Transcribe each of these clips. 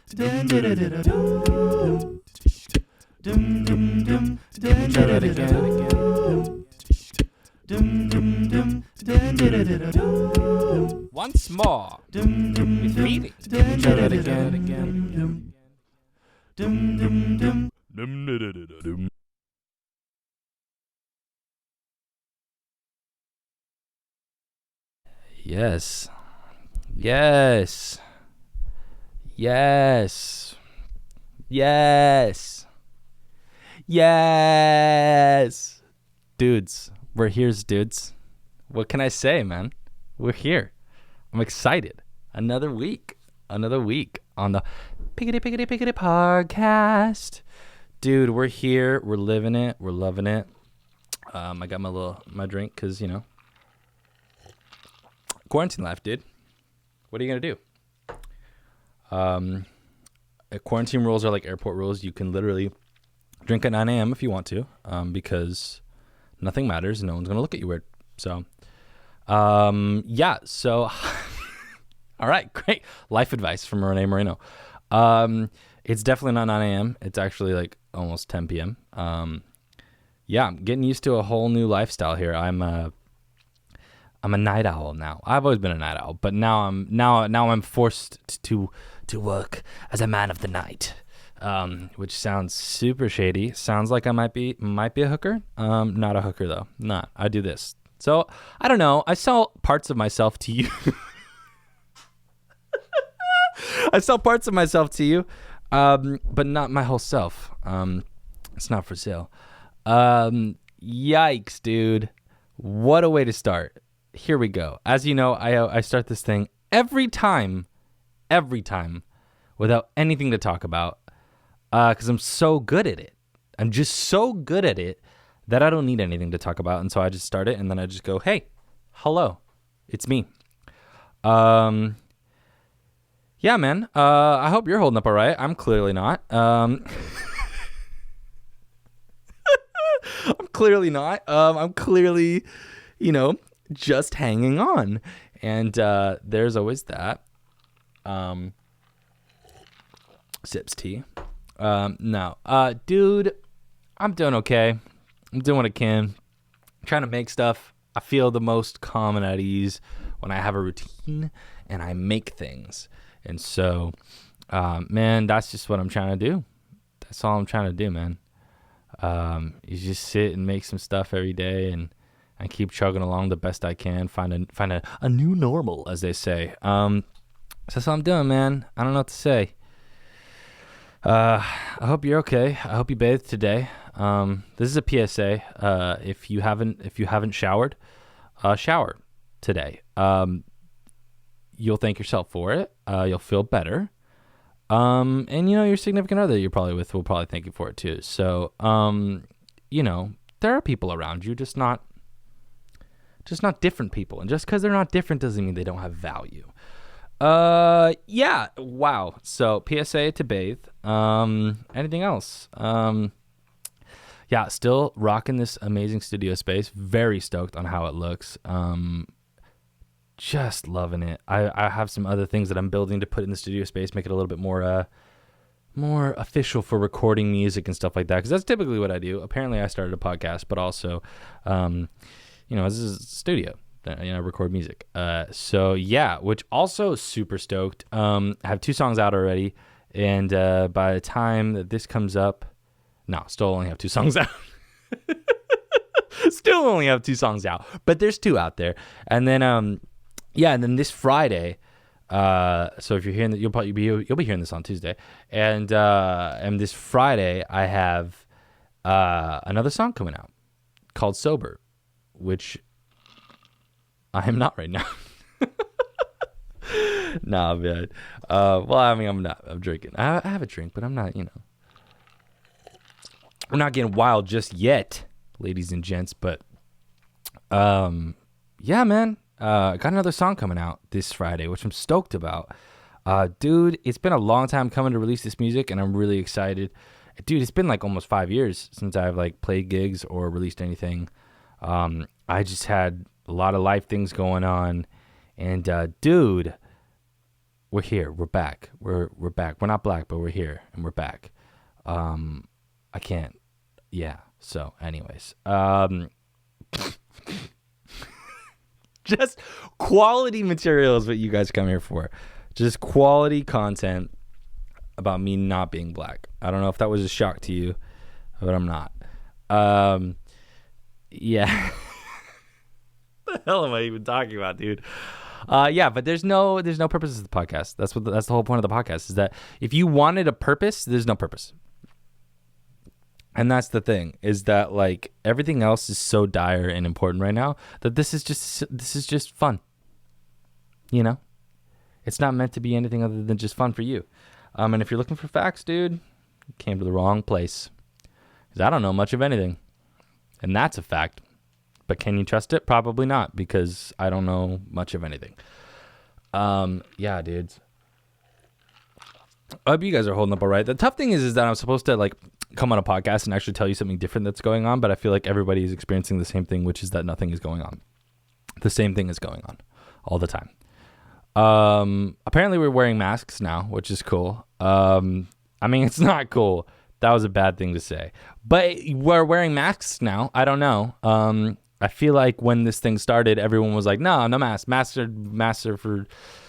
Once more with feeling. Yes. Yes. Yes. Yes. Yes. Dudes. We're here, dudes. What can I say, man? We're here. I'm excited. Another week on the Piggity podcast. Dude, we're here. We're living it. We're loving it. I got my drink because, you know, quarantine life, dude. What are you going to do? Quarantine rules are like airport rules. You can literally drink at 9 a.m. if you want to, because nothing matters. No one's going to look at you weird. So, yeah. So, all right, great. Life advice from Rene Marino. It's definitely not 9 a.m. It's actually like almost 10 p.m. Yeah, I'm getting used to a whole new lifestyle here. I'm a night owl now. I've always been a night owl, but now I'm forced to work as a man of the night, which sounds super shady. Sounds like I might be a hooker. Not a hooker though. Not. I do this. So I don't know. I sell parts of myself to you. I sell parts of myself to you, but not my whole self. It's not for sale. Yikes, dude. What a way to start. Here we go. As you know, I start this thing every time without anything to talk about, because I'm so good at it. I'm just so good at it that I don't need anything to talk about, and so I just start it, and then I just go, hey, hello, it's me. Yeah, man. I hope you're holding up all right. I'm clearly not. I'm clearly not. I'm clearly, you know, just hanging on. And there's always that. Sips tea. No. Dude, I'm doing okay. I'm doing what I can. I'm trying to make stuff. I feel the most calm and at ease when I have a routine and I make things. And so, man, that's just what I'm trying to do. That's all I'm trying to do, man. You just sit and make some stuff every day and keep chugging along the best I can. Find a new normal, as they say. So that's what I'm doing, man. I don't know what to say. I hope you're okay. I hope you bathed today. This is a PSA. If you haven't showered, shower today. You'll thank yourself for it. You'll feel better. And you know, your significant other you're probably with will probably thank you for it too. So, you know, there are people around you, just not different people. And just because they're not different doesn't mean they don't have value. Yeah. Wow. So PSA to bathe. Anything else? Yeah, still rocking this amazing studio space. Very stoked on how it looks. Just loving it. I have some other things that I'm building to put in the studio space, make it a little bit more official for recording music and stuff like that, because that's typically what I do. Apparently I started a podcast, but also you know, this is a studio that, you know, I record music. So yeah, which also super stoked. I have 2 songs out already, and by the time that this comes up, no, still only have 2 songs out. Still only have 2 songs out, but there's 2 out there. And then yeah, and then this Friday, so if you're hearing that, you'll be hearing this on Tuesday, and this Friday I have another song coming out called Sober, which I am not right now. Nah, man. Well, I mean, I'm not. I'm drinking. I have a drink, but I'm not. You know, we're not getting wild just yet, ladies and gents. But yeah, man. Got another song coming out this Friday, which I'm stoked about. Dude, it's been a long time coming to release this music, and I'm really excited. Dude, it's been like almost 5 years since I've like played gigs or released anything. I just had a lot of life things going on, and dude, we're here. We're back. We're back. We're not black, but we're here and we're back. I can't. Yeah. So, anyways, just quality material is what you guys come here for. Just quality content about me not being black. I don't know if that was a shock to you, but I'm not. Yeah. What the hell am I even talking about, dude? Yeah, but there's no purpose to the podcast. That's the whole point of the podcast, is that if you wanted a purpose, there's no purpose. And that's the thing, is that like everything else is so dire and important right now that this is just fun. You know? It's not meant to be anything other than just fun for you. And if you're looking for facts, dude, you came to the wrong place. Because I don't know much of anything. And that's a fact. But can you trust it? Probably not, because I don't know much of anything. Yeah, dudes. I hope you guys are holding up all right. The tough thing is that I'm supposed to like come on a podcast and actually tell you something different that's going on, but I feel like everybody is experiencing the same thing, which is that nothing is going on. The same thing is going on all the time. Apparently we're wearing masks now, which is cool. I mean, it's not cool. That was a bad thing to say. But we're wearing masks now. I don't know. I feel like when this thing started, everyone was like, no masks. Masks are for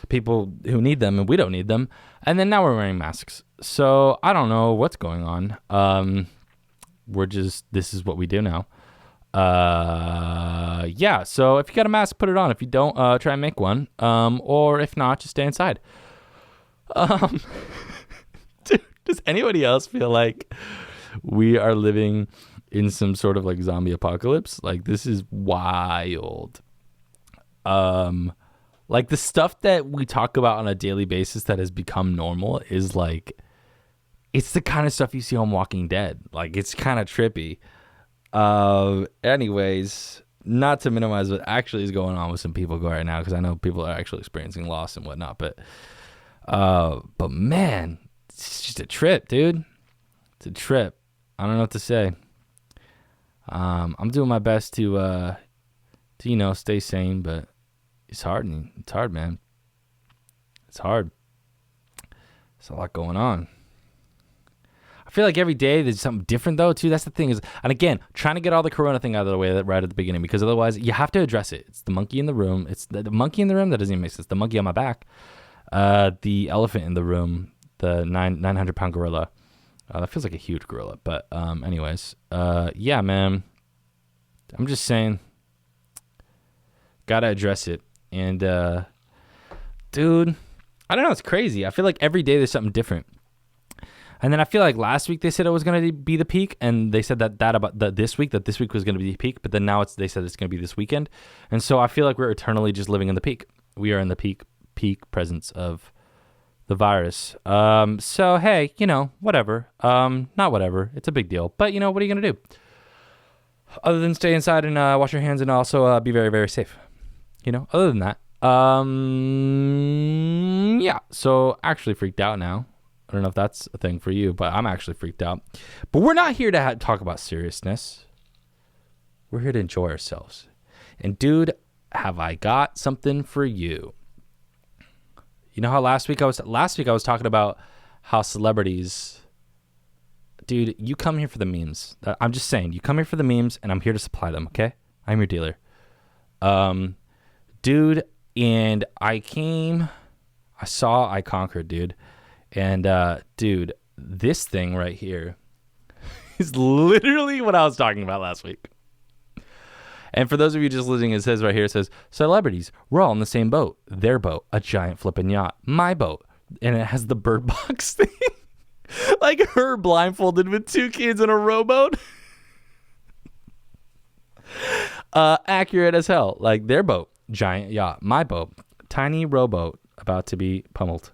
people who need them, and we don't need them. And then now we're wearing masks. So I don't know what's going on. This is what we do now. Yeah, so if you got a mask, put it on. If you don't, try and make one. Or if not, just stay inside. Dude, does anybody else feel like we are living in some sort of like zombie apocalypse? Like, this is wild. Like the stuff that we talk about on a daily basis that has become normal is like, it's the kind of stuff you see on Walking Dead. Like, it's kind of trippy. Anyways, not to minimize what actually is going on with some people right now, because I know people are actually experiencing loss and whatnot, but man, it's just a trip, dude. It's a trip. I don't know what to say. I'm doing my best to stay sane, but it's hard, man. It's hard. There's a lot going on. I feel like every day there's something different, though, too. That's the thing is, and again, trying to get all the corona thing out of the way right at the beginning, because otherwise you have to address it. It's the monkey in the room. It's the monkey in the room. That doesn't even make sense. The monkey on my back. The elephant in the room. The 900-pound gorilla. That feels like a huge gorilla. But anyways, yeah, man. I'm just saying, gotta address it. And dude, I don't know. It's crazy. I feel like every day there's something different. And then I feel like last week they said it was going to be the peak, and they said that about this week was going to be the peak, but then now they said it's going to be this weekend. And so I feel like we're eternally just living in the peak. We are in the peak presence of the virus. So hey, whatever. Not whatever. It's a big deal. But what are you going to do? Other than stay inside and wash your hands and also be very, very safe. Other than that. Yeah. So actually freaked out now. I don't know if that's a thing for you, but I'm actually freaked out. But we're not here to talk about seriousness. We're here to enjoy ourselves. And dude, have I got something for you. You know how last week I was talking about how celebrities, dude, you come here for the memes. I'm just saying, you come here for the memes, and I'm here to supply them, okay? I'm your dealer. Dude, and I saw, I conquered, dude. And, dude, this thing right here is literally what I was talking about last week. And for those of you just listening, it says right here, it says, celebrities, we're all in the same boat. Their boat, a giant flipping yacht. My boat. And it has the bird box thing. Like her blindfolded with two kids in a rowboat. Accurate as hell. Like their boat, giant yacht. My boat, tiny rowboat about to be pummeled.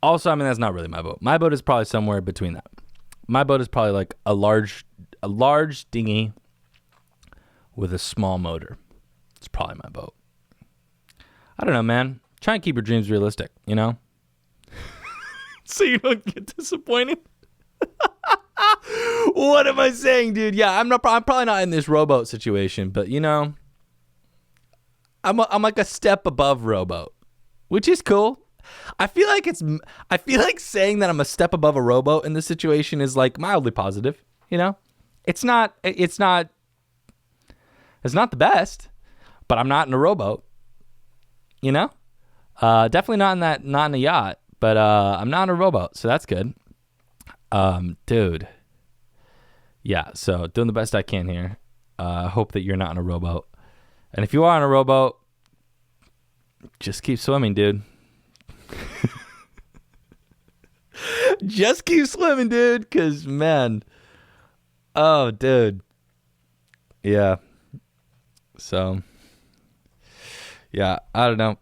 Also, I mean, that's not really my boat. My boat is probably somewhere between that. My boat is probably like a large dinghy with a small motor. It's probably my boat. I don't know, man. Try and keep your dreams realistic, so you don't get disappointed. What am I saying, dude? Yeah, I'm probably not in this rowboat situation, but I'm like a step above rowboat. which is cool. I feel like saying that I'm a step above a rowboat in this situation is like mildly positive, you know? It's not the best, but I'm not in a rowboat, you know? Definitely not in a yacht, but I'm not in a rowboat, so that's good. Dude. Yeah, so doing the best I can here. Hope that you're not in a rowboat. And if you are in a rowboat, just keep swimming, dude. Just keep swimming, dude, because, man. Oh, dude. Yeah. So, yeah, I don't know.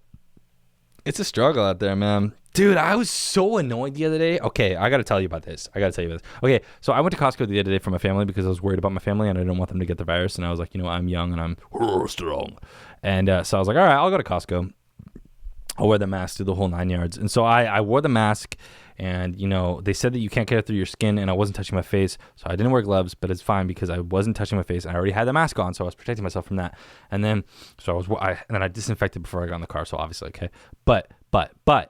It's a struggle out there, man. Dude, I was so annoyed the other day. Okay, I got to tell you about this. Okay, so I went to Costco the other day for my family because I was worried about my family and I didn't want them to get the virus. And I was like, I'm young and I'm strong. And so I was like, all right, I'll go to Costco. I'll wear the mask through the whole 9 yards. And so I wore the mask and, they said that you can't get it through your skin and I wasn't touching my face. So I didn't wear gloves, but it's fine because I wasn't touching my face and I already had the mask on. So I was protecting myself from that. And then, I disinfected before I got in the car. So obviously, okay. But, I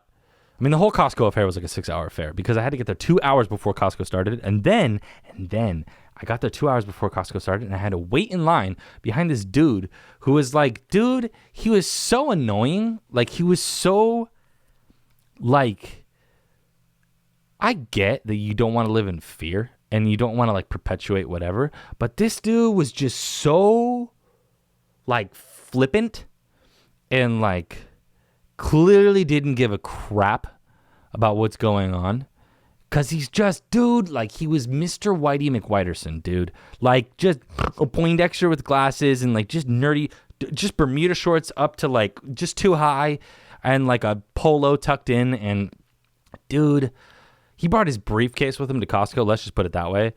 mean, the whole Costco affair was like a 6-hour affair because I had to get there 2 hours before Costco started. And then I got there 2 hours before Costco started and I had to wait in line behind this dude who was like, he was so annoying. Like, he was so, like, I get that you don't want to live in fear and you don't want to, like, perpetuate whatever. But this dude was just so, like, flippant and, like, clearly didn't give a crap about what's going on. Because he's just, dude, like, he was Mr. Whitey McWhiterson, dude. Like, just a Poindexter with glasses and, like, just nerdy, just Bermuda shorts up to, like, just too high and, like, a polo tucked in. And, dude, he brought his briefcase with him to Costco. Let's just put it that way.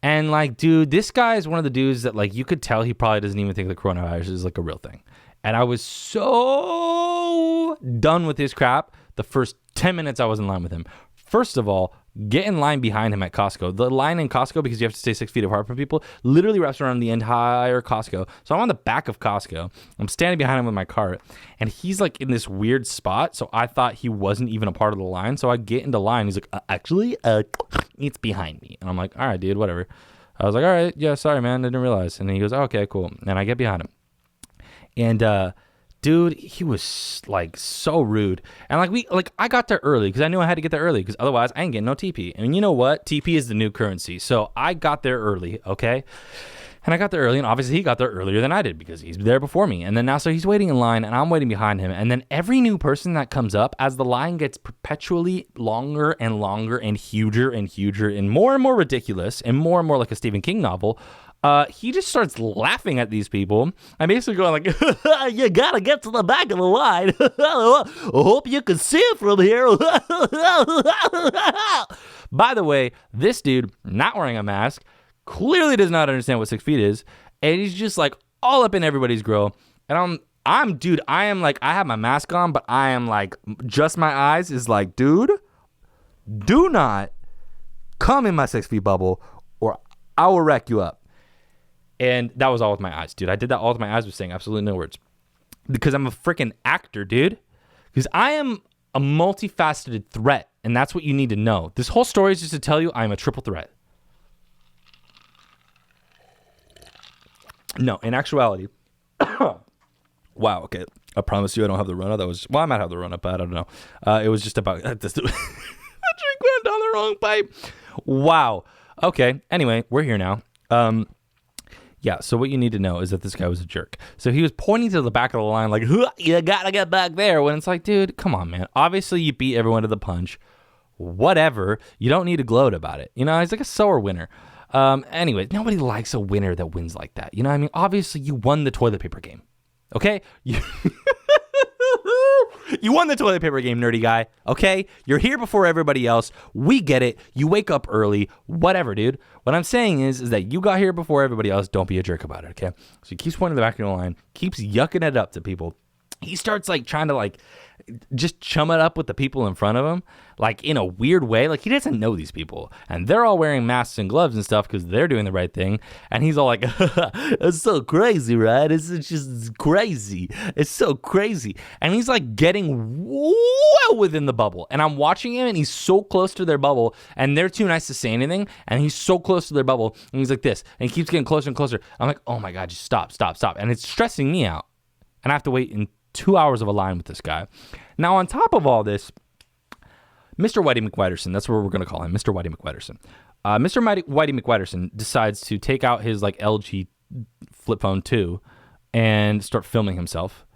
And, like, dude, this guy is one of the dudes that, like, you could tell he probably doesn't even think the coronavirus is, like, a real thing. And I was so done with his crap the first 10 minutes I was in line with him. First of all, get in line behind him at Costco. The line in Costco, because you have to stay 6 feet apart from people, literally wraps around the entire Costco. So I'm on the back of Costco. I'm standing behind him with my cart, and he's like in this weird spot. So I thought he wasn't even a part of the line. So I get into line. He's like, actually, it's behind me. And I'm like, all right, dude, whatever. I was like, all right, yeah, sorry, man, I didn't realize. And he goes, oh, okay, cool. And I get behind him. And, dude, he was, like, so rude. And, I got there early because I knew I had to get there early because otherwise I ain't getting no TP. And you know what? TP is the new currency. So I got there early, okay? And I got there early, and obviously he got there earlier than I did because he's there before me. And then now, so he's waiting in line, and I'm waiting behind him. And then every new person that comes up, as the line gets perpetually longer and longer and huger and more ridiculous and more like a Stephen King novel, he just starts laughing at these people. I'm basically going like, you gotta get to the back of the line. I hope you can see it from here. By the way, this dude, not wearing a mask, clearly does not understand what 6 feet is. And he's just like all up in everybody's grill. And I am like, I have my mask on, but I am like, just my eyes is like, dude, do not come in my 6 feet bubble or I will wreck you up. And that was all with my eyes, dude. I did that all with my eyes, was saying absolutely no words. Because I'm a freaking actor, dude. Because I am a multifaceted threat. And that's what you need to know. This whole story is just to tell you I'm a triple threat. No, in actuality. Wow, okay. I promise you I don't have the run-up. I might have the run-up, but I don't know. It was just about this. I drink went down the wrong pipe. Wow. Okay. Anyway, we're here now. Yeah, so what you need to know is that this guy was a jerk. So he was pointing to the back of the line like, you gotta get back there. When it's like, dude, come on, man. Obviously, you beat everyone to the punch. Whatever. You don't need to gloat about it. He's like a sore winner. Anyway, nobody likes a winner that wins like that. You know what I mean? Obviously, you won the toilet paper game. Okay? You won the toilet paper game, nerdy guy. Okay? You're here before everybody else. We get it. You wake up early. Whatever, dude. What I'm saying is that you got here before everybody else. Don't be a jerk about it, okay? So he keeps pointing to the back of the line, keeps yucking it up to people. He starts like trying to like, just chum it up with the people in front of him, like in a weird way. Like he doesn't know these people, and they're all wearing masks and gloves and stuff because they're doing the right thing. And he's all like, "It's so crazy, right? It's just crazy. It's so crazy." And he's like getting well within the bubble, and I'm watching him, and he's so close to their bubble, and they're too nice to say anything, and he's so close to their bubble, and he's like this, and he keeps getting closer and closer. I'm like, "Oh my God, just stop, and it's stressing me out, and I have to wait in 2 hours of a line with this guy. Now, on top of all this, Mr. Whitey McWhiterson, that's what we're going to call him, Mr. Whitey McWhiterson. Mr. Whitey McWhiterson decides to take out his like LG flip phone 2 and start filming himself.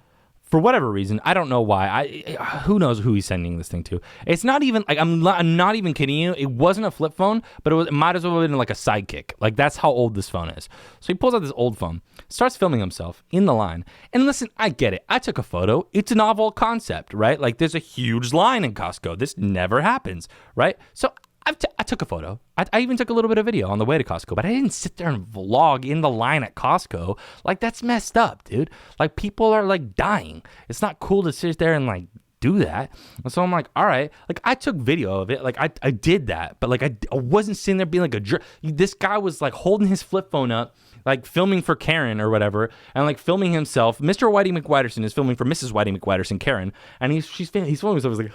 For whatever reason, I don't know why. Who knows who he's sending this thing to? It's not even like I'm not even kidding you. It wasn't a flip phone, but it might as well have been like a Sidekick. Like that's how old this phone is. So he pulls out this old phone, starts filming himself in the line. And listen, I get it. I took a photo. It's a novel concept, right? Like there's a huge line in Costco. This never happens, right? So I took a photo. I even took a little bit of video on the way to Costco, but I didn't sit there and vlog in the line at Costco. Like, that's messed up, dude. Like, people are, like, dying. It's not cool to sit there and, like, do that. And so I'm like, all right. Like, I took video of it. Like, I did that. But, like, I wasn't sitting there being, like, a jerk. This guy was, like, holding his flip phone up, like, filming for Karen or whatever, and, like, filming himself. Mr. Whitey McWhiterson is filming for Mrs. Whitey McWhiterson, Karen, and he's filming himself. He's like,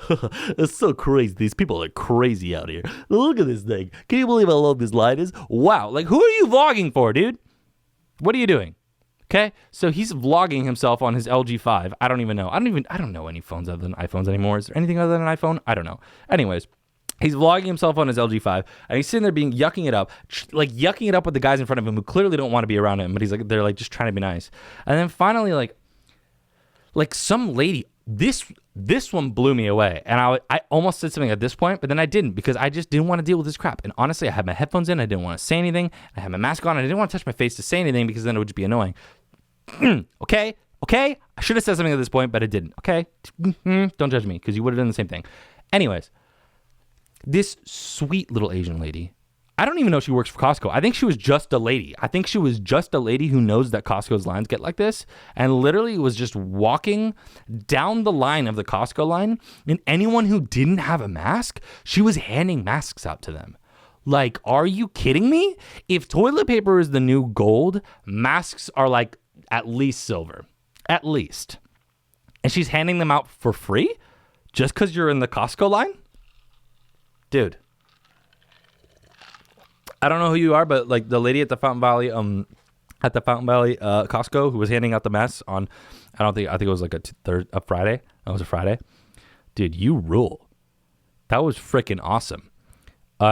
it's so crazy. These people are crazy out here. Look at this thing. Can you believe how long this line is? Wow. Like, who are you vlogging for, dude? What are you doing? Okay, so he's vlogging himself on his LG 5. I don't even know. I don't know any phones other than iPhones anymore. Is there anything other than an iPhone? I don't know. Anyways, he's vlogging himself on his LG 5, and he's sitting there yucking it up with the guys in front of him who clearly don't want to be around him, but they're like just trying to be nice. And then finally, like some lady, this one blew me away, and I almost said something at this point, but then I didn't because I just didn't want to deal with this crap. And honestly, I had my headphones in, I didn't want to say anything. I had my mask on, and I didn't want to touch my face to say anything because then it would just be annoying. Okay. I should have said something at this point, but I didn't. Okay, don't judge me because you would have done the same thing. Anyways. This sweet little Asian lady, I don't even know if she works for Costco. I think she was just a lady. I think she was just a lady who knows that Costco's lines get like this and literally was just walking down the line of the Costco line, and anyone who didn't have a mask, she was handing masks out to them. Like, are you kidding me? If toilet paper is the new gold, masks are like at least silver. At least. And she's handing them out for free just because you're in the Costco line? Dude, I don't know who you are, but like the lady at the Fountain Valley, Costco, who was handing out the masks on, I think it was like a Friday. That was a Friday. Dude, you rule. That was freaking awesome.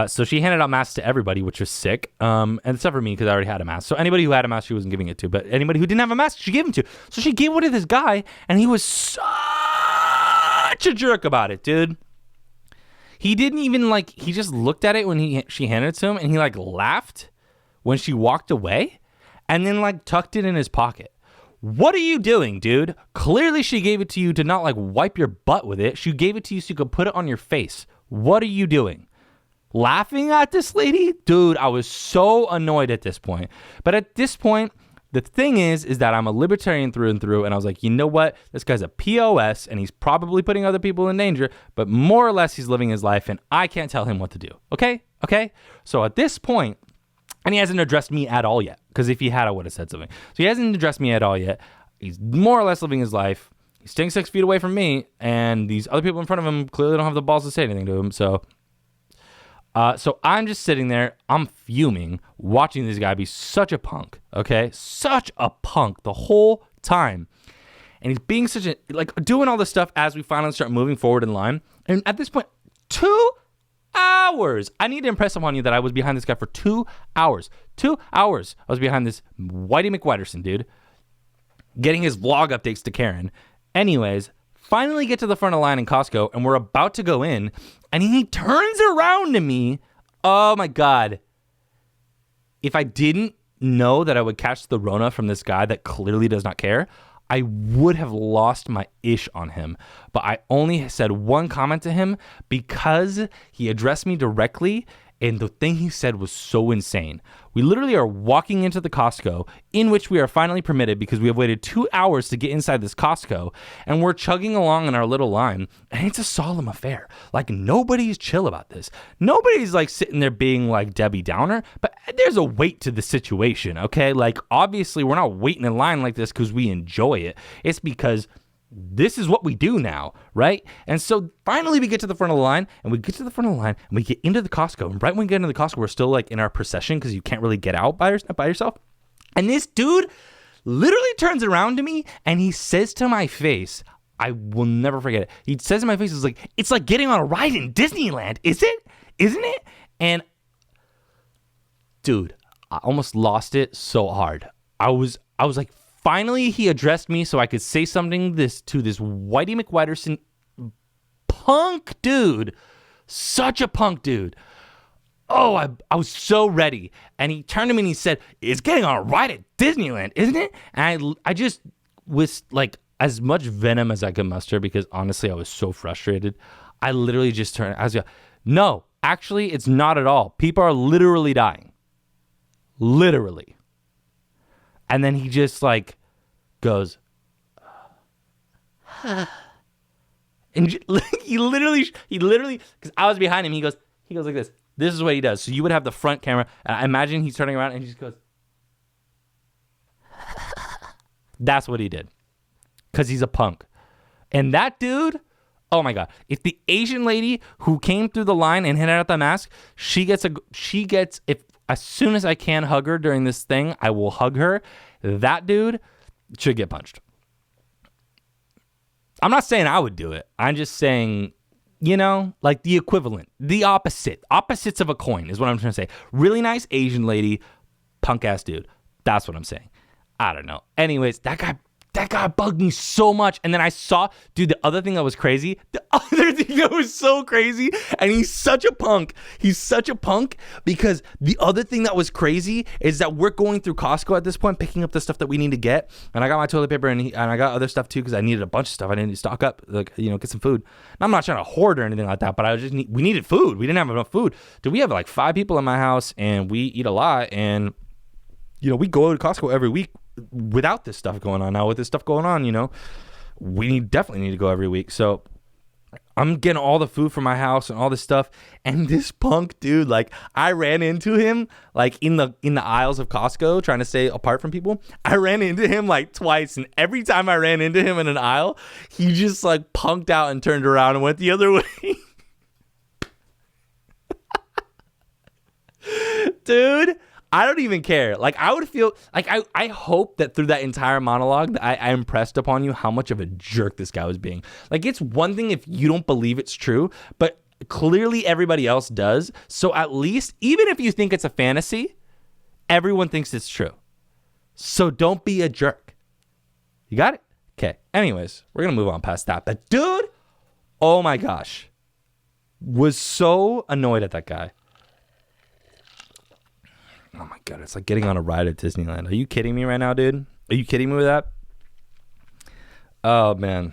So she handed out masks to everybody, which was sick. And except for me, because I already had a mask. So anybody who had a mask, she wasn't giving it to. But anybody who didn't have a mask, she gave them to. So she gave one to this guy, and he was such a jerk about it, dude. He didn't even he just looked at it when she handed it to him, and he laughed when she walked away and then tucked it in his pocket. What are you doing, dude? Clearly she gave it to you to not wipe your butt with it. She gave it to you so you could put it on your face. What are you doing? Laughing at this lady? Dude, I was so annoyed at this point. But at this point, the thing is that I'm a libertarian through and through, and I was like, you know what? This guy's a POS, and he's probably putting other people in danger, but more or less he's living his life, and I can't tell him what to do. Okay? So at this point, and he hasn't addressed me at all yet, because if he had, I would have said something. So he hasn't addressed me at all yet. He's more or less living his life. He's staying 6 feet away from me, and these other people in front of him clearly don't have the balls to say anything to him, so I'm just sitting there, I'm fuming, watching this guy be such a punk, okay? Such a punk the whole time. And he's being such a, doing all this stuff as we finally start moving forward in line. And at this point, 2 hours. I need to impress upon you that I was behind this guy for 2 hours. 2 hours I was behind this Whitey McWhiterson dude, getting his vlog updates to Karen. Anyways, finally get to the front of the line in Costco, and we're about to go in, and he turns around to me. Oh my God. If I didn't know that I would catch the Rona from this guy that clearly does not care, I would have lost my ish on him. But I only said one comment to him because he addressed me directly, And the thing he said was so insane. We literally are walking into the Costco, in which we are finally permitted because we have waited 2 hours to get inside this Costco, and we're chugging along in our little line, and it's a solemn affair. Like, nobody's chill about this. Nobody's like sitting there being like Debbie Downer, but there's a weight to the situation, okay? Like, obviously we're not waiting in line like this because we enjoy it. It's because this is what we do now, right? And so finally we get to the front of the line, and we get into the Costco. And right when we get into the Costco, we're still like in our procession because you can't really get out by yourself. And this dude literally turns around to me and he says to my face, I will never forget it. He says to my face, it's like getting on a ride in Disneyland. Isn't it? And dude, I almost lost it so hard. I was like, finally, he addressed me so I could say something to this Whitey McWhiterson punk dude. Such a punk dude. Oh, I was so ready. And he turned to me and he said, it's getting on a ride at Disneyland, isn't it? And I just was like, as much venom as I could muster, because honestly, I was so frustrated. I literally just turned. I was like, no, actually, it's not at all. People are literally dying. Literally. And then he just like goes, and he literally, because I was behind him, he goes like this. This is what he does. So you would have the front camera, and I imagine he's turning around and he just goes. That's what he did, because he's a punk. And that dude, oh my God! If the Asian lady who came through the line and handed out the mask, she gets if. As soon as I can hug her during this thing, I will hug her. That dude should get punched. I'm not saying I would do it. I'm just saying, like the equivalent, the opposites of a coin is what I'm trying to say. Really nice Asian lady, punk ass dude. That's what I'm saying. I don't know. Anyways, that guy bugged me so much. And then I saw, dude, the other thing that was crazy, so crazy, and he's such a punk. Because the other thing that was crazy is that we're going through Costco at this point, picking up the stuff that we need to get. And I got my toilet paper and I got other stuff too, because I needed a bunch of stuff. I needed to stock up, get some food. And I'm not trying to hoard or anything like that, but we needed food. We didn't have enough food. Dude, we have like 5 people in my house and we eat a lot. And, we go to Costco every week. Without this stuff going on now, with this stuff going on, we definitely need to go every week. So I'm getting all the food from my house and all this stuff. And this punk dude, like, I ran into him like in the aisles of Costco, trying to stay apart from people. I ran into him like twice, and every time I ran into him in an aisle, he just like punked out and turned around and went the other way. Dude, I don't even care. Like, I would feel like I hope that through that entire monologue that I impressed upon you how much of a jerk this guy was being. Like, it's one thing if you don't believe it's true, but clearly everybody else does. So at least, even if you think it's a fantasy, everyone thinks it's true. So don't be a jerk. You got it? Okay. Anyways, we're going to move on past that. But dude, oh my gosh, was so annoyed at that guy. Oh my God, it's like getting on a ride at Disneyland. Are you kidding me right now, dude? Are you kidding me with that? Oh, man.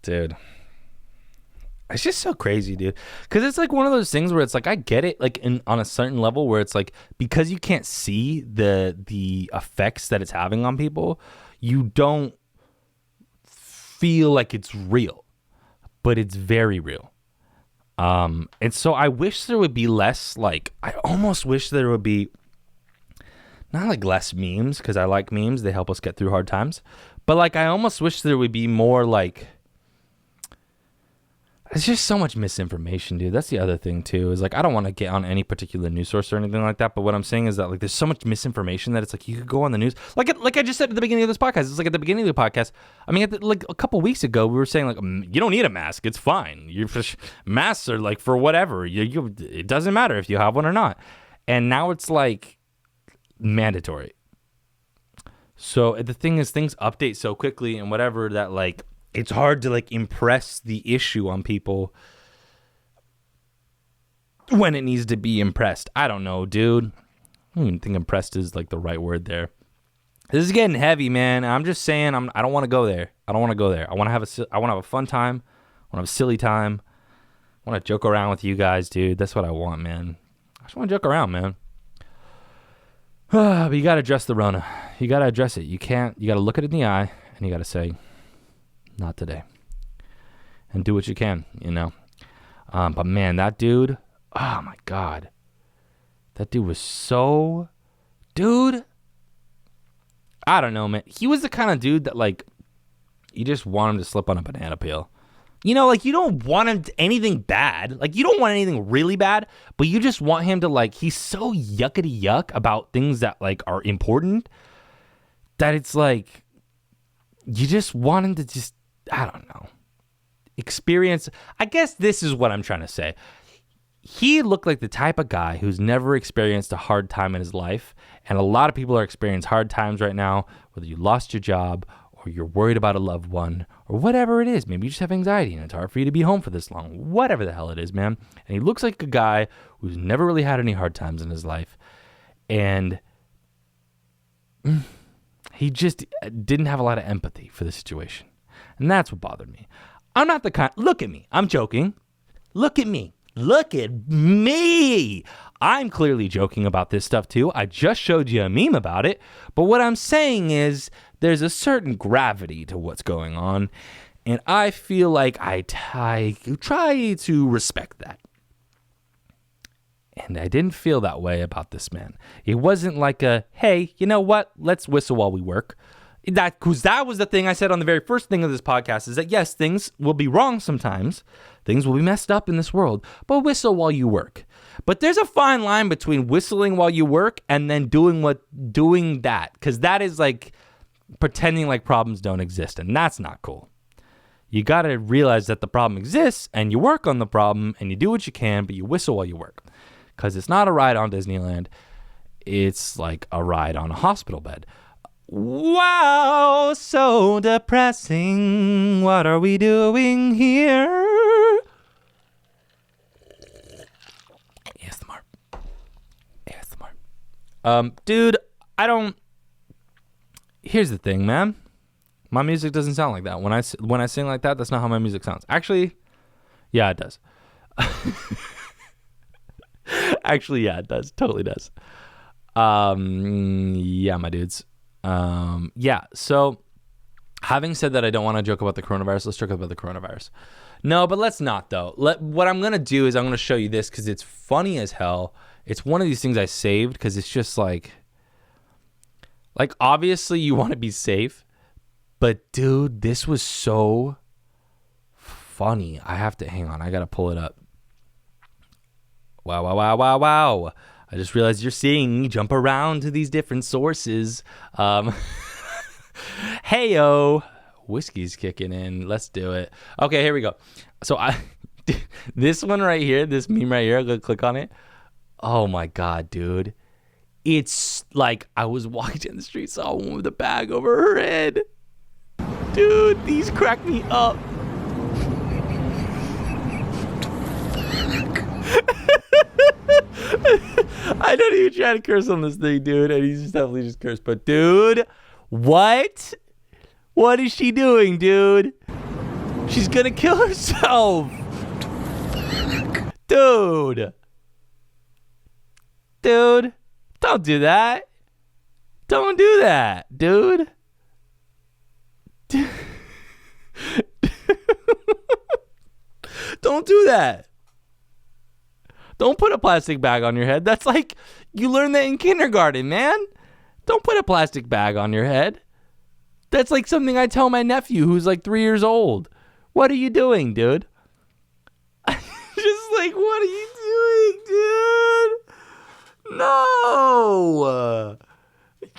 Dude. It's just so crazy, dude. Because it's like one of those things where it's like, I get it, like on a certain level where it's like, because you can't see the effects that it's having on people, you don't feel like it's real. But it's very real. And so I wish there would be less, like, I almost wish there would be not like less memes, because I like memes. They help us get through hard times. But like, I almost wish there would be more like, it's just so much misinformation, dude. That's the other thing too, is like, I don't want to get on any particular news source or anything like that. But what I'm saying is that like, there's so much misinformation that it's like, you could go on the news. Like I just said at the beginning of this podcast, it's like at the beginning of the podcast. I mean, like a couple weeks ago, we were saying like, you don't need a mask. It's fine. Masks are like for whatever. It doesn't matter if you have one or not. And now it's like mandatory. So the thing is, things update so quickly and whatever that like, it's hard to like impress the issue on people when it needs to be impressed. I don't know, dude. I don't even think impressed is like the right word there. This is getting heavy, man. I'm just saying I don't want to go there. I don't want to go there. I want to have a fun time. I want to have a silly time. I want to joke around with you guys, dude. That's what I want, man. I just want to joke around, man. But you got to address the Rona. You got to address it. You got to look it in the eye and you got to say, not today. And do what you can, you know. But man, that dude, oh my God. That dude was so, dude. I don't know, man. He was the kind of dude that, like, you just want him to slip on a banana peel. You know, like, you don't want him to anything bad. Like, you don't want anything really bad, but you just want him to, like, he's so yuckity yuck about things that, like, are important that it's like, you just want him to just, I don't know, experience. I guess this is what I'm trying to say. He looked like the type of guy who's never experienced a hard time in his life. And a lot of people are experiencing hard times right now, whether you lost your job or you're worried about a loved one or whatever it is. Maybe you just have anxiety and it's hard for you to be home for this long. Whatever the hell it is, man. And he looks like a guy who's never really had any hard times in his life. And he just didn't have a lot of empathy for the situation. And that's what bothered me. I'm not the kind, look at me. I'm joking. Look at me. Look at me. I'm clearly joking about this stuff too. I just showed you a meme about it. But what I'm saying is there's a certain gravity to what's going on. And I feel like I try to respect that. And I didn't feel that way about this man. It wasn't like a, hey, you know what? Let's whistle while we work. Because that was the thing I said on the very first thing of this podcast is that, yes, things will be wrong sometimes. Things will be messed up in this world. But whistle while you work. But there's a fine line between whistling while you work and then doing that. Because that is like pretending like problems don't exist. And that's not cool. You got to realize that the problem exists and you work on the problem and you do what you can, but you whistle while you work. Because it's not a ride on Disneyland. It's like a ride on a hospital bed. Wow, so depressing. What are we doing here? ASMR. Dude, here's the thing, man. My music doesn't sound like that. When I sing like that, that's not how my music sounds. Actually, yeah, it does. Actually, yeah, it does. Totally does. Yeah, my dudes. Yeah, so having said that, I don't want to joke about the coronavirus. Let's joke about the coronavirus. No, but let's not, though. What I'm going to do is I'm going to show you this because it's funny as hell. It's one of these things I saved because it's just like obviously you want to be safe, but dude, this was so funny. Hang on. I got to pull it up. Wow. I just realized you're seeing me jump around to these different sources. Hey-o. Whiskey's kicking in. Let's do it. Okay, here we go. So this one right here, this meme right here, I'm going to click on it. Oh, my God, dude. It's like I was walking down the street, saw a woman with a bag over her head. Dude, these crack me up. I don't even try to curse on this thing, dude, and he's just definitely just cursed. But dude, what? What is she doing, dude? She's gonna kill herself. Dude, don't do that. Don't do that, dude. Don't do that. Don't put a plastic bag on your head. That's like, you learned that in kindergarten, man. Don't put a plastic bag on your head. That's like something I tell my nephew who's like 3 years old. What are you doing, dude? Just like, what are you doing, dude? No.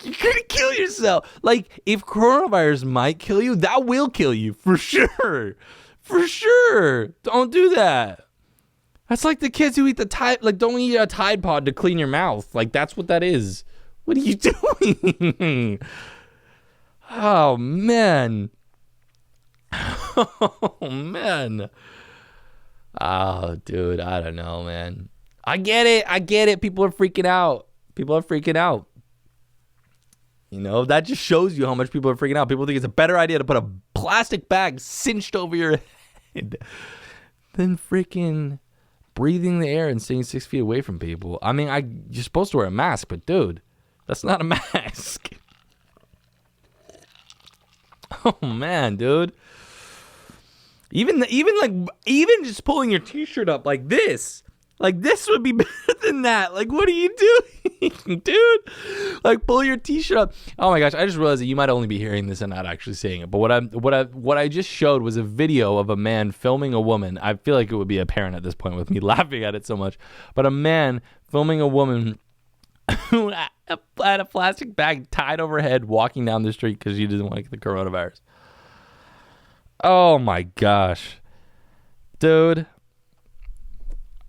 You're going to kill yourself. Like, if coronavirus might kill you, that will kill you for sure. For sure. Don't do that. That's like the kids who eat the Tide, like don't eat a Tide Pod to clean your mouth. Like that's what that is. What are you doing? Oh, man. Oh, man. Oh, dude, I don't know, man. I get it. People are freaking out. You know, that just shows you how much people are freaking out. People think it's a better idea to put a plastic bag cinched over your head than freaking breathing the air and staying 6 feet away from people. I mean, you're supposed to wear a mask, but dude, that's not a mask. Oh man, dude. Even just pulling your t-shirt up like this would be better than that. Like, what are you doing, dude? Like, pull your t-shirt up. Oh my gosh, I just realized that you might only be hearing this and not actually seeing it. But what I just showed was a video of a man filming a woman. I feel like it would be apparent at this point with me laughing at it so much. But a man filming a woman who had a plastic bag tied over her head walking down the street because she doesn't like the coronavirus. Oh my gosh, dude.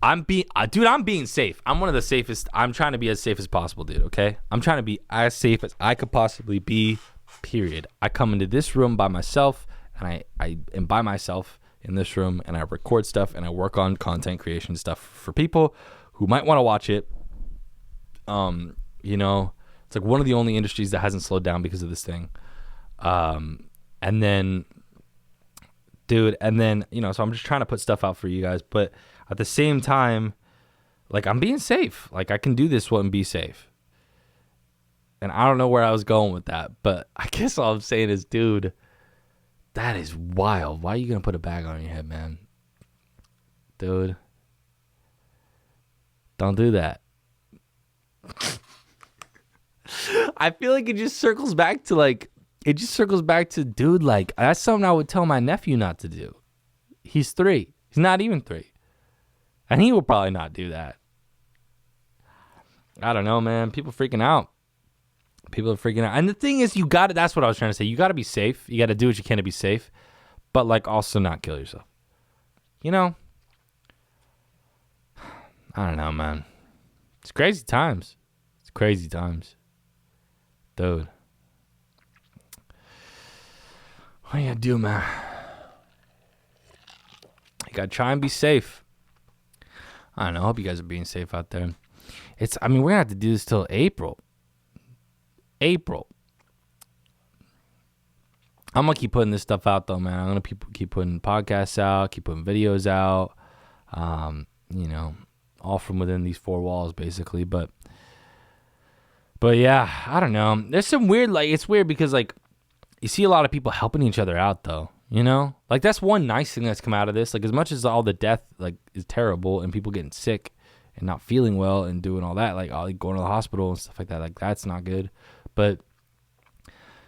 I'm being safe. I'm one of the safest. I'm trying to be as safe as possible, dude. Okay, I'm trying to be as safe as I could possibly be. Period. I come into this room by myself, and I am by myself in this room, and I record stuff, and I work on content creation stuff for people who might want to watch it. You know, it's like one of the only industries that hasn't slowed down because of this thing. And then, dude, you know, so I'm just trying to put stuff out for you guys, but at the same time, like, I'm being safe. Like, I can do this one and be safe. And I don't know where I was going with that, but I guess all I'm saying is, dude, that is wild. Why are you going to put a bag on your head, man? Dude, don't do that. I feel like it just circles back to, dude, like, that's something I would tell my nephew not to do. He's 3. He's not even 3. And he will probably not do that. I don't know, man. People freaking out. People are freaking out. And the thing is, that's what I was trying to say. You got to be safe. You got to do what you can to be safe. But, like, also not kill yourself. You know? I don't know, man. It's crazy times. Dude. What you gotta do, man? You gotta try and be safe. I don't know. I hope you guys are being safe out there. We're gonna have to do this till April. I'm gonna keep putting this stuff out though, man. I'm gonna keep putting podcasts out, keep putting videos out. You know, all from within these 4 walls, basically. But yeah, I don't know. There's some weird, like, it's weird because, like, you see a lot of people helping each other out, though. You know, like, that's one nice thing that's come out of this. Like, as much as all the death, like, is terrible and people getting sick and not feeling well and doing all that, like going to the hospital and stuff like that, like, that's not good. But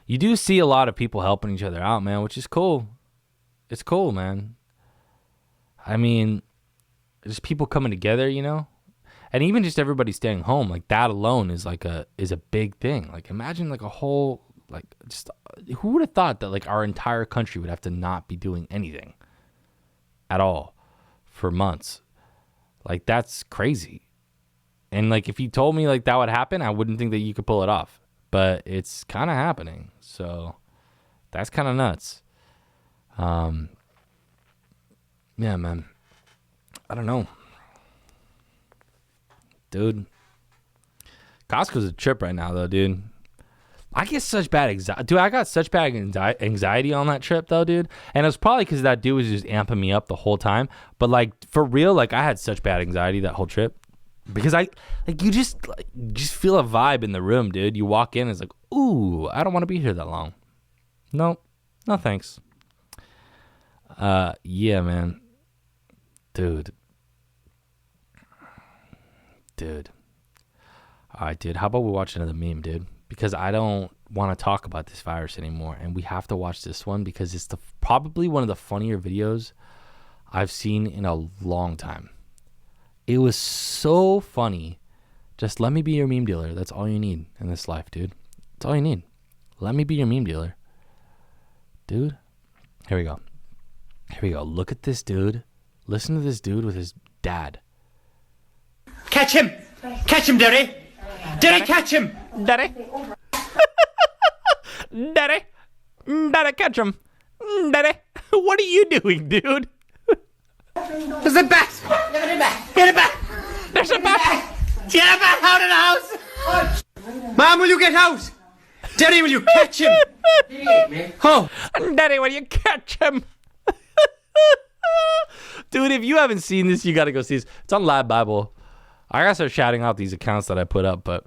you do see a lot of people helping each other out, man, which is cool. It's cool, man. I mean, just people coming together, you know, and even just everybody staying home, like, that alone is a big thing. Like, imagine, like, a whole, like, just, who would have thought that, like, our entire country would have to not be doing anything at all for months? Like, that's crazy. And, like, if you told me, like, that would happen, I wouldn't think that you could pull it off. But it's kind of happening. So that's kind of nuts. Yeah, man. I don't know. Dude. Costco's a trip right now, though, dude. I get such bad anxiety. Dude, I got such bad anxiety on that trip, though, dude. And it was probably because that dude was just amping me up the whole time. But, like, for real, like, I had such bad anxiety that whole trip. Because you just feel a vibe in the room, dude. You walk in, it's like, ooh, I don't want to be here that long. No thanks. Yeah, man. Dude. All right, dude. How about we watch another meme, dude? Because I don't want to talk about this virus anymore, and we have to watch this one because it's probably one of the funnier videos I've seen in a long time. It was so funny. Just let me be your meme dealer. That's all you need in this life, dude. That's all you need. Let me be your meme dealer. Dude. Here we go. Look at this dude. Listen to this dude with his dad. Catch him! Catch him, Derry! Derry, catch him! Daddy, catch him. Daddy, what are you doing, dude? There's a bat! Get a bat! There's a bat! Get a bat out of the house! Mom, will you get out? Derry, will you catch him? Oh, Daddy, will you catch him? Dude, if you haven't seen this, you got to go see this. It's on Lad Bible. I got to start shouting out these accounts that I put up, but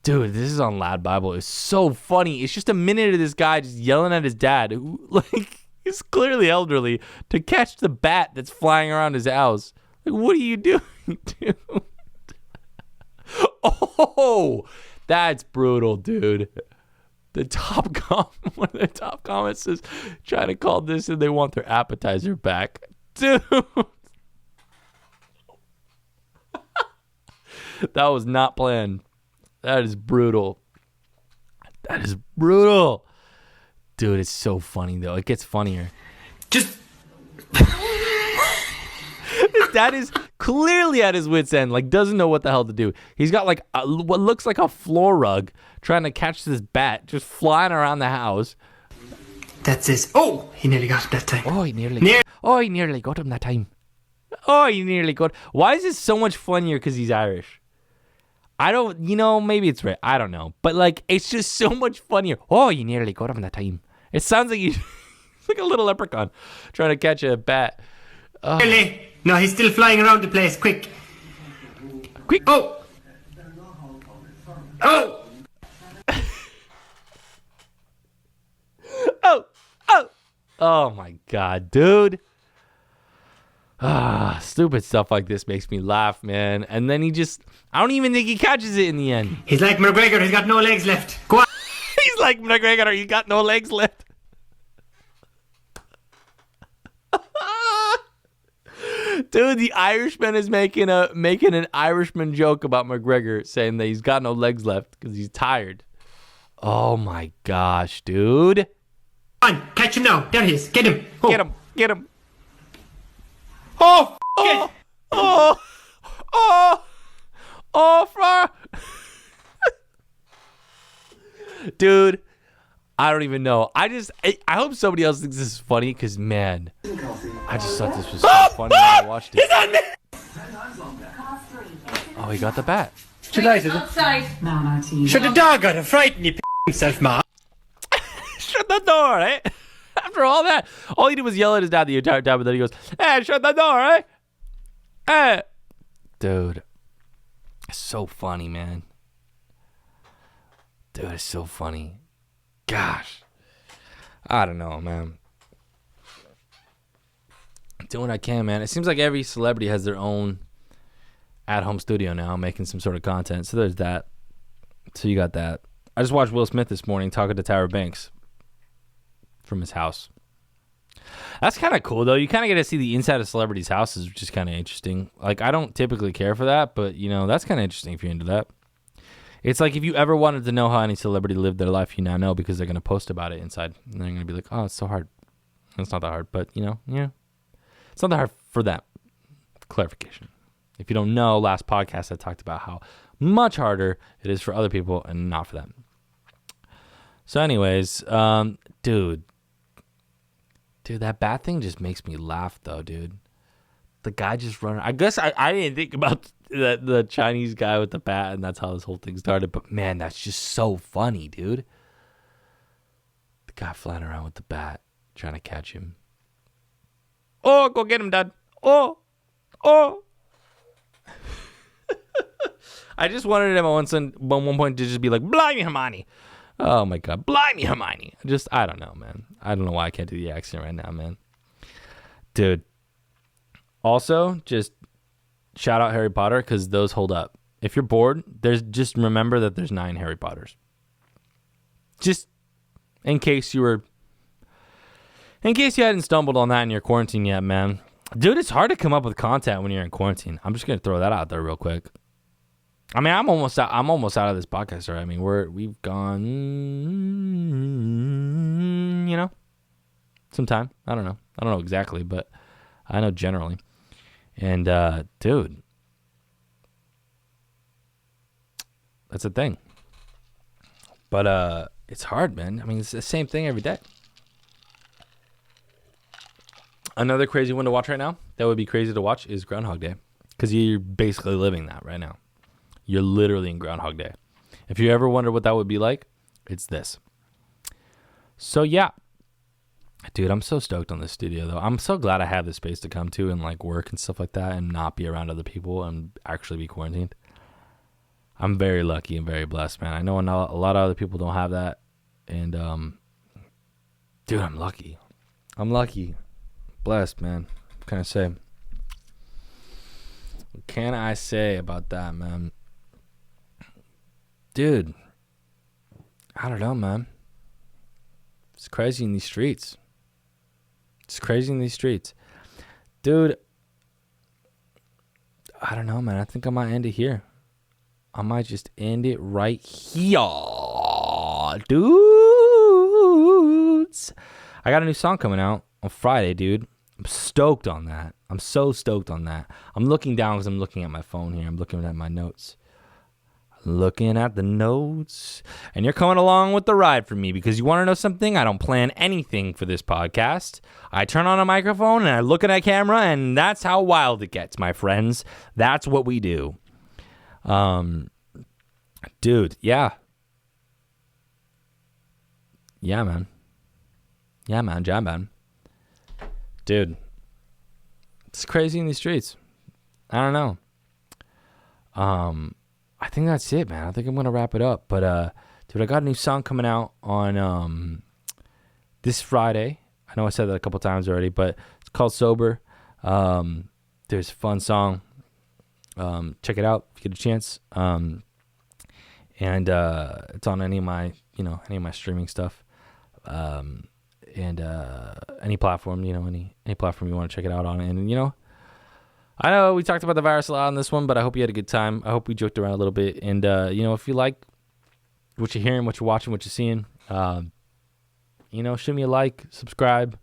dude, this is on Lad Bible. It's so funny. It's just a minute of this guy just yelling at his dad, who, like, he's clearly elderly, to catch the bat that's flying around his house. Like, what are you doing, dude? Oh, that's brutal, dude. One of the top comments is trying to call this and they want their appetizer back. Dude. That was not planned. That is brutal. That is brutal. Dude, it's so funny, though. It gets funnier. Just... His dad is clearly at his wit's end, like doesn't know what the hell to do. He's got like what looks like a floor rug trying to catch this bat just flying around the house. That's it. Oh, he nearly got him that time. Oh, he nearly got him that time. Oh, he nearly got... Why is this so much funnier because he's Irish? I don't... maybe it's right. I don't know. But, like, it's just so much funnier. Oh, you nearly got him that time. It sounds like he's like a little leprechaun trying to catch a bat. Nearly. No, he's still flying around the place. Quick. Quick. Oh. Oh. Oh, my God, dude. Stupid stuff like this makes me laugh, man. And then I don't even think he catches it in the end. He's like McGregor, he's got no legs left. Go on. He's like McGregor, he's got no legs left. Dude, the Irishman is making an Irishman joke about McGregor, saying that he's got no legs left because he's tired. Oh my gosh, dude. Come on, catch him now. There he is. Get him. Oh. Get him. Oh, Far. Dude, I don't even know. I hope somebody else thinks this is funny because, man, I just thought this was so funny when I watched it. He's on me. Oh, he got the bat. Outside. Shut the dog out of frighten you himself, ma. Shut the door, eh? After all that, all he did was yell at his dad the entire time, and then he goes, "Hey, shut the door, eh? Hey." Dude, it's so funny, man. Dude, it's so funny. Gosh. I don't know, man. I'm doing what I can, man. It seems like every celebrity has their own at-home studio now, making some sort of content. So there's that. So you got that. I just watched Will Smith this morning talking to Tyra Banks from his house. That's kind of cool, though. You kind of get to see the inside of celebrities' houses, which is kind of interesting. Like, I don't typically care for that, but, that's kind of interesting if you're into that. It's like if you ever wanted to know how any celebrity lived their life, you now know because they're going to post about it inside. And they're going to be like, oh, it's so hard. It's not that hard, but, yeah. It's not that hard for them. Clarification. If you don't know, last podcast I talked about how much harder it is for other people and not for them. So anyways, dude, that bat thing just makes me laugh, though, dude. The guy just running. I guess I didn't think about the Chinese guy with the bat, and that's how this whole thing started. But, man, that's just so funny, dude. The guy flying around with the bat, trying to catch him. Oh, go get him, Dad. Oh. I just wanted him at one point to just be like, "Blimey, Hermione." Oh, my God. Blimey, Hermione. I don't know, man. I don't know why I can't do the accent right now, man. Dude. Also, just shout out Harry Potter because those hold up. If you're bored, just remember that there's 9 Harry Potters. Just in case you hadn't stumbled on that in your quarantine yet, man. Dude, it's hard to come up with content when you're in quarantine. I'm just going to throw that out there real quick. I mean, I'm almost out of this podcast, right? I mean, we've gone, some time. I don't know exactly, but I know generally. And, dude, that's the thing. But it's hard, man. I mean, it's the same thing every day. Another crazy one to watch right now, that would be crazy to watch, is Groundhog Day. Because you're basically living that right now. You're literally in Groundhog Day. If you ever wonder what that would be like, it's this. So, yeah. Dude, I'm so stoked on this studio, though. I'm so glad I have this space to come to and like work and stuff like that and not be around other people and actually be quarantined. I'm very lucky and very blessed, man. I know a lot of other people don't have that. And, dude, I'm lucky. I'm lucky. Blessed, man. What can I say? What can I say about that, man? Dude, I don't know, man. It's crazy in these streets. It's crazy in these streets. Dude, I don't know, man. I think I might end it here. I might just end it right here. Dudes. I got a new song coming out on Friday, dude. I'm stoked on that. I'm so stoked on that. I'm looking down because I'm looking at my phone here. I'm looking at my notes. Looking at the notes. And you're coming along with the ride for me because you want to know something? I don't plan anything for this podcast. I turn on a microphone and I look at a camera, and that's how wild it gets, my friends. That's what we do. Dude, yeah. Yeah, man. Yeah, man. Jam, man. Dude, it's crazy in these streets. I don't know. I think that's it, man. I think I'm gonna wrap it up. But dude, I got a new song coming out on this Friday. I know I said that a couple times already, but it's called Sober. There's a fun song. Check it out if you get a chance. And it's on any of my streaming stuff. And any platform, any platform you want to check it out on. And I know we talked about the virus a lot on this one, but I hope you had a good time. I hope we joked around a little bit. And if you like what you're hearing, what you're watching, what you're seeing, shoot me a like, subscribe,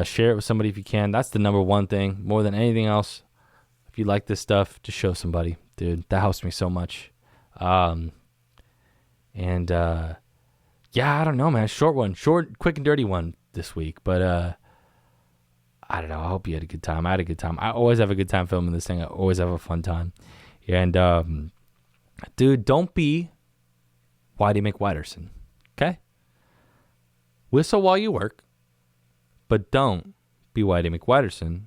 share it with somebody if you can. That's the number one thing, more than anything else. If you like this stuff, just show somebody, dude. That helps me so much. Yeah, I don't know, man. Short, quick and dirty one this week. But I don't know. I hope you had a good time. I had a good time. I always have a good time filming this thing. I always have a fun time. And dude, don't be Whitey McWhiterson. Okay? Whistle while you work, but don't be Whitey McWhiterson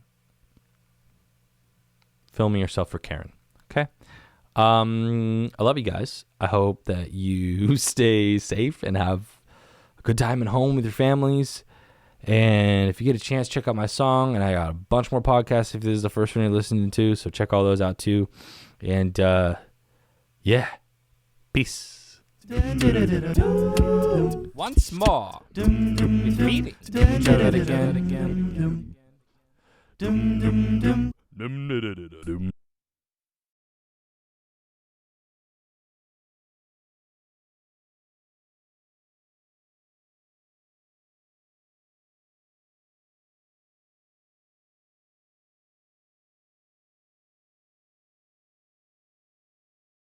filming yourself for Karen. Okay? I love you guys. I hope that you stay safe and have a good time at home with your families. And if you get a chance, check out my song. And I got a bunch more podcasts if this is the first one you're listening to. So check all those out too. And yeah, peace. Once more. With reading. Try that again.